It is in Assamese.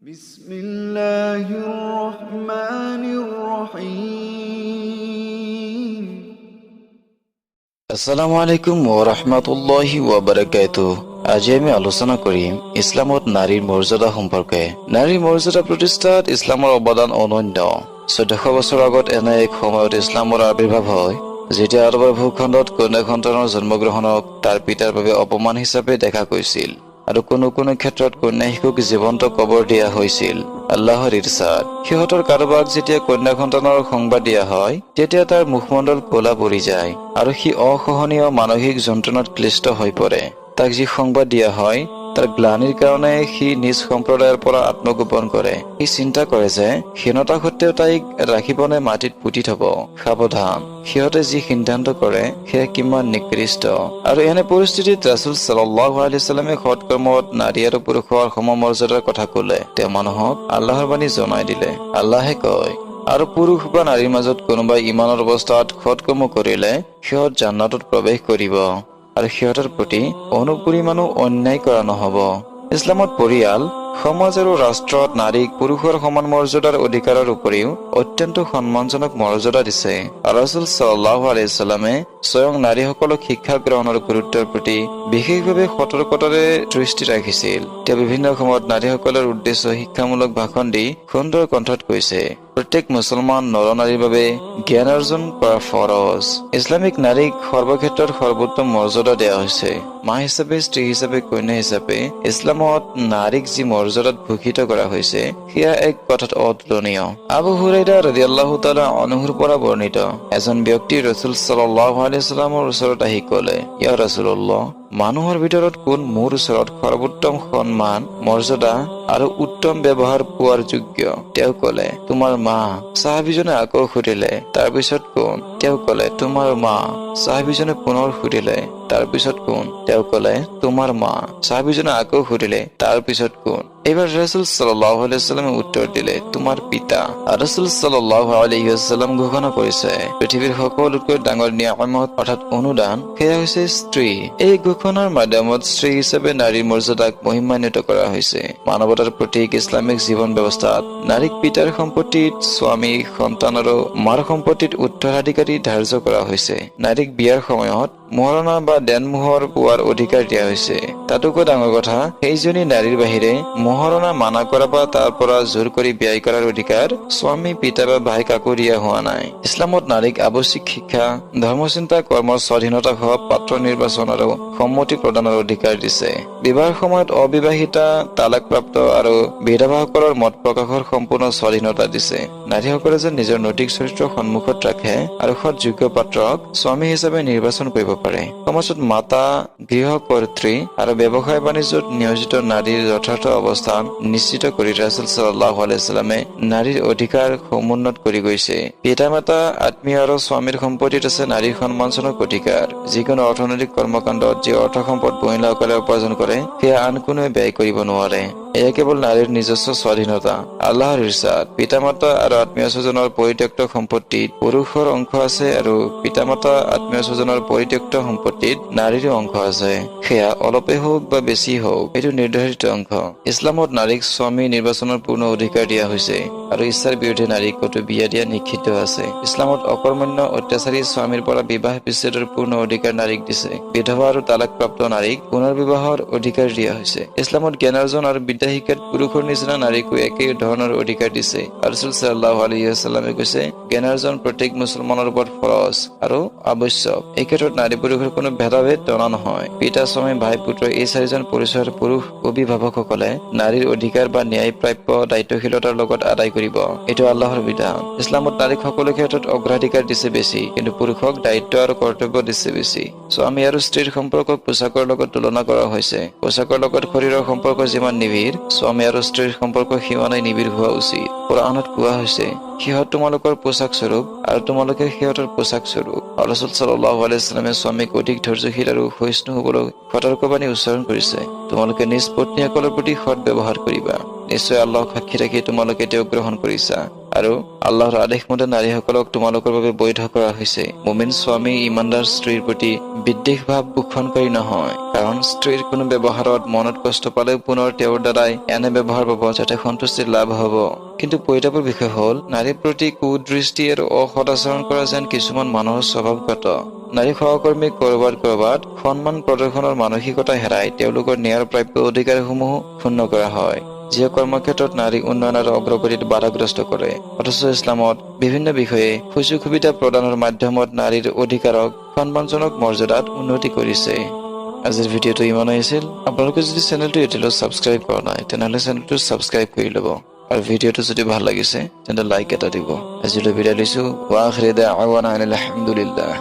বিসমিল্লাহিৰ-ৰহমানিৰ-ৰহিম। আসসালামু আলাইকুম ওয়া ৰাহমাতুল্লাহি ওয়া বাৰাকাতুহু। আজি আমি আলোচনা কৰিম ইছলামত নাৰীৰ মৰ্যাদা সম্পৰ্কে। নাৰীৰ মৰ্যাদা প্ৰতিষ্ঠাত ইছলামৰ অৱদান অনন্য। 1400 বছৰ আগত এনে এক সময়ত ইছলামৰ আবিৰ্ভাৱ হয় যেতিয়া আৰবৰ ভূখণ্ডত কন্যা সন্তানৰ জন্মগ্ৰহণক তাৰ পিতাৰ বাবে অপমান হিচাপে দেখা গৈছিল আৰু কোনো ক্ষেত্ৰত কন্যা শিশুক জীৱন্ত কবৰ দিয়া হৈছিল। আল্লাহৰ ইৰছাদ, সিহঁতৰ কাৰোবাক যেতিয়া কন্যা সন্তানৰ সংবাদ দিয়া হয় তেতিয়া তাৰ মুখমণ্ডল ক'লা পৰি যায় আৰু সি অসহনীয় মানসিক যন্ত্ৰণাত ক্লিষ্ট হৈ পৰে। তাক যি সংবাদ দিয়া হয় তাৰ গ্লানিৰ কাৰণে সি নিজ সম্প্ৰদায়ৰ পৰা আত্মগোপন কৰে। সি চিন্তা কৰে যে হীনতা সত্ত্বেও তাইক ৰাখিবনে মাটিত পুতি থব। সাৱধান, সিহঁতে যি সিদ্ধান্ত কৰে সেয়া কিমান নিকৃষ্ট। আৰু এনে পৰিস্থিতিত ৰাছুল সাল্লাল্লাহু আলাইহি ওয়াসাল্লামে সৎকৰ্মত নাৰী আৰু পুৰুষৰ সমমৰ্যাদাৰ কথা ক'লে। তেওঁ মানুহক আল্লাহৰ বাণী জনাই দিলে। আল্লাহে কয়, আৰু পুৰুষ বা নাৰীৰ মাজত কোনোবাই ইমানৰ অৱস্থাত সৎকৰ্ম কৰিলে সিহঁত জান্নাতত প্ৰৱেশ কৰিব আৰু সিহঁতৰ প্ৰতি অনুপৰিমাণো অন্যায় কৰা নহব। ইছলামত পৰিয়াল, সমাজ আৰু ৰাষ্ট্ৰত নাৰীক পুৰুষৰ সমান মৰ্যাদাৰ অধিকাৰৰ উপৰিও অত্যন্ত সন্মানজনক মৰ্যাদা দিছে। ৰাছুল সাল্লাল্লাহু আলাইহি ওয়াসাল্লামে স্বয়ং নাৰীসকলক শিক্ষা গ্ৰহণৰ গুৰুত্বৰ প্ৰতি বিশেষভাৱে সতৰ্কতাৰে দৃষ্টি ৰাখিছিল। তেওঁ বিভিন্ন সময়ত নাৰীসকলৰ উদ্দেশ্যে শিক্ষামূলক ভাষণ দি সুন্দৰ কণ্ঠত কৈছে, প্ৰত্যেক মুছলমান নৰ-নাৰীৰ বাবে জ্ঞান অৰ্জন কৰা ফৰজ। ইছলামিক নাৰীক সৰ্বক্ষেত্ৰত সৰ্বোত্তম মৰ্যাদা দিয়া হৈছে। মা হিচাপে, স্ত্ৰী হিচাপে, কন্যা হিচাপে ইছলামত নাৰীক যি মৰ্যাদাত ভূষিত কৰা হৈছে সেয়া এক কথাত অতুলনীয়। আবু হুৰাইৰা ৰাদিয়াল্লাহু তাআলা আনহুৰ পৰা বৰ্ণিত, এজন ব্যক্তি ৰাছুল সাল্লাল্লাহু আলাইহি ওয়াসাল্লামৰ ওচৰত আহি ক'লে, ইয়া ৰাছুলুল্লাহ, মানুহৰ ভিতৰত কোন মোৰ ওচৰত সৰ্বোত্তম সন্মান, মৰ্যাদা আৰু উত্তম ব্যৱহাৰ পোৱাৰ যোগ্য? তেওঁ ক'লে, তোমাৰ মা। সাহাবীজনে আকৌ সুধিলে, তাৰপিছত কোন? তেওঁ ক'লে, তোমাৰ মা। সাহাবীজনে পুনৰ সুধিলে, তাৰপিছত কোন? তেওঁ ক'লে, তোমাৰ মা। সাহাবীজনে আকৌ সুধিলে, তাৰপিছত কোন? এইবাৰ ৰাছুল সাল্লাল্লাহু আলাইহি ওয়াসাল্লামে উত্তৰ দিলে, তোমাৰ পিতা। ৰাছুল সাল্লাল্লাহু আলাইহি ওয়াসাল্লাম ঘোষণা কৰিছে, পৃথিৱীৰ সকলোতকৈ ডাঙৰ নিয়ামত অৰ্থাৎ অনুদান সেয়া হৈছে স্ত্ৰী। এই ঘোষণাৰ মাধ্যমত স্ত্ৰী হিচাপে নাৰীৰ মৰ্যাদাক মহিমান্বিত কৰা হৈছে। মানৱতাৰ প্ৰতীক ইছলামিক জীৱন ব্যৱস্থাত নাৰীক পিতাৰ সম্পত্তিত স্বামী, সন্তান আৰু মাৰ সম্পত্তিত উত্তৰাধিকাৰী ধাৰ্য কৰা হৈছে। নাৰীক বিয়াৰ সময়ত মহাৰণা বা দেনমোহৰ পোৱাৰ অধিকাৰ দিয়া হৈছে। তাতোকৈ ডাঙৰ কথা, সেইজনী নাৰীৰ বাহিৰে মহাৰণা মানা কৰা বা তাৰ পৰা জোৰ কৰি ব্যয় কৰাৰ অধিকাৰ স্বামী, পিতা বা ভাই কাকো দিয়া হোৱা নাই। ইছলামত নাৰীক আৱশ্যিক শিক্ষা, ধৰ্মচিন্তা, কৰ্মৰ স্বাধীনতা সহ পাত্ৰ নিৰ্বাচন আৰু সন্মতি প্ৰদানৰ অধিকাৰ দিছে। বিবাহৰ সময়ত অবিবাহিতা, তালাকপ্ৰাপ্ত আৰু বিধৱাসকলৰ মত প্ৰকাশৰ সম্পূৰ্ণ স্বাধীনতা দিছে। নাৰীসকলে যেন নিজৰ নৈতিক চৰিত্ৰ সন্মুখত ৰাখে আৰু সৎ যোগ্য পাত্ৰক স্বামী হিচাপে নিৰ্বাচন কৰিব পাৰে। সমাজত মাতা, গৃহকৰ্ত্ৰী আৰু ব্যৱসায় বাণিজ্যত নিয়োজিত নাৰীৰ যথাৰ্থ অৱস্থান নিশ্চিত কৰি ৰাছুল সাল্লাল্লাহু আলাইহি ওয়াসাল্লামে নাৰীৰ অধিকাৰ সমুন্নত কৰি গৈছে। পিতা-মাতা, আত্মীয় আৰু স্বামীৰ সম্পত্তিত আছে নাৰীৰ সন্মানজনক অধিকাৰ। যিকোনো অৰ্থনৈতিক কৰ্মকাণ্ডত যি অৰ্থ সম্পদ মহিলাসকলে উপাৰ্জন কৰে সেয়া আন কোনোৱে ব্যয় কৰিব নোৱাৰে। এয়া কেৱল নাৰীৰ নিজস্ব স্বাধীনতা। আল্লাহৰ ইৰছাদ, পিতা-মাতা আৰু আত্মীয় স্বজনৰ পৰিত্যক্ত সম্পত্তিত পুৰুষৰ অংশ আছে আৰু পিতা-মাতা, আত্মীয় স্বজনৰ পৰিত্যক্ত সম্পত্তিত নাৰীৰো অংশ আছে। সেয়া অলপে হওক বা বেছি হওক, এইটো নিৰ্ধাৰিত অংশ। ইছলামত নাৰীক স্বামী নিৰ্বাচনৰ পূৰ্ণ অধিকাৰ দিয়া হৈছে আৰু ইচ্ছাৰ বিৰুদ্ধে নাৰীক কতো বিয়া দিয়া নিষিদ্ধ আছে। ইছলামত অকৰ্মণ্য, অত্যাচাৰী স্বামীৰ পৰা বিবাহ বিচ্ছেদৰ পূৰ্ণ অধিকাৰ নাৰীক দিছে। বিধৱা আৰু তালাকপ্ৰাপ্ত নাৰীক পুনৰ বিবাহৰ অধিকাৰ দিয়া হৈছে। ইছলামত জ্ঞান অৰ্জন আৰু বিদ্যা শিক্ষাত পুৰুষৰ নিচিনা নাৰীকো একেই ধৰণৰ অধিকাৰ দিছে। ৰাছুল সাল্লাল্লাহু আলাইহি ওয়াসাল্লামে কৈছে, জ্ঞান অৰ্জন প্ৰত্যেক মুছলমানৰ ওপৰত ফৰজ আৰু আৱশ্যক। এই ক্ষেত্ৰত নাৰী পুৰুষৰ কোনো ভেদাভেদ টনা নহয়। পিতা, স্বামী, ভাই, পুত্ৰ এই চাৰিজন পৰিচয়ৰ পুৰুষ অভিভাৱকসকলে নাৰীৰ অধিকাৰ বা ন্যায় প্ৰাপ্য দায়িত্বশীলতাৰ লগত আদায় কৰিব। এইটো আল্লাহৰ বিধান। ইছলামত নাৰীক সকলো ক্ষেত্ৰত অগ্ৰাধিকাৰ দিছে বেছি, কিন্তু পুৰুষক দায়িত্ব আৰু কৰ্তব্য দিছে বেছি। স্বামী আৰু স্ত্ৰীৰ সম্পৰ্কক পোচাকৰ লগত তুলনা কৰা হৈছে। পোচাকৰ লগত শৰীৰৰ সম্পৰ্ক যিমান নিবিড়, স্বামী আৰু স্ত্ৰীৰ সম্পৰ্ক সিমানেই নিবিড় হোৱা উচিত। কোৰানত কোৱা হৈছে, সিহঁত তোমালোকৰ পোচাক স্বৰূপ আৰু তোমালোকে সিহঁতৰ পোচাক স্বৰূপ। ৰাছুল সাল্লাল্লাহু আলাইহি ওয়াসাল্লামে স্বামীক অধিক ধৈৰ্যশীল আৰু সহিষ্ণু হ'বলৈ সতৰ্কবাণী উচ্চাৰণ কৰিছে। তোমালোকে নিজ পত্নীসকলৰ প্ৰতি সৎ ব্যৱহাৰ কৰিবা। নিশ্চয় আল্লাহক সাক্ষী ৰাখি তোমালোকে তেওঁক গ্ৰহণ কৰিছা আৰু আল্লাহৰ আদেশ মতে নাৰীসকলক তোমালোকৰ বাবে বৈধ কৰা হৈছে। মুমিন স্বামী ইমানদাৰ স্ত্ৰীৰ প্ৰতি বিদ্বেষ ভাৱ পোষণকাৰী নহয়, কাৰণ স্ত্ৰীৰ কোনো ব্যৱহাৰত মনত কষ্ট পালেও পুনৰ তেওঁৰ দ্বাৰাই এনে ব্যৱহাৰ পাব যাতে সন্তুষ্টি লাভ হ'ব। কিন্তু পৰিতাপৰ বিষয় হ'ল নাৰীৰ প্ৰতি কুদৃষ্টি আৰু অসদাচৰণ কৰা যেন কিছুমান মানুহৰ স্বভাৱগত। নাৰী সহকৰ্মীক কৰবাত সন্মান প্ৰদৰ্শনৰ মানসিকতা হেৰাই তেওঁলোকৰ ন্যায়ৰ প্ৰাপ্য অধিকাৰসমূহ ক্ষুণ্ণ কৰা হয়, যিয়ে কৰ্মক্ষেত্ৰত নাৰী উন্নয়ন আৰু অগ্ৰগতিত বাধাগ্ৰস্ত কৰে। অথচ ইছলামত বিভিন্ন বিষয়ে সুযোগ সুবিধা প্ৰদানৰ মাধ্যমত নাৰীৰ অধিকাৰক সন্মানজনক মৰ্যাদাত উন্নতি কৰিছে। আজিৰ ভিডিঅ'টো ইমানেই আছিল। আপোনালোকে যদি চেনেলটো এতিয়ালৈ ছাবস্ক্ৰাইব কৰা নাই তেনেহ'লে চেনেলটো ছাবস্ক্ৰাইব কৰি ল'ব আৰু ভিডিঅ'টো যদি ভাল লাগিছে তেন্তে লাইক এটা দিব। আজিলৈ বিদায় লৈছো। ৱা আখিৰি দা'ৱানা আনিল হামদুলিল্লাহ।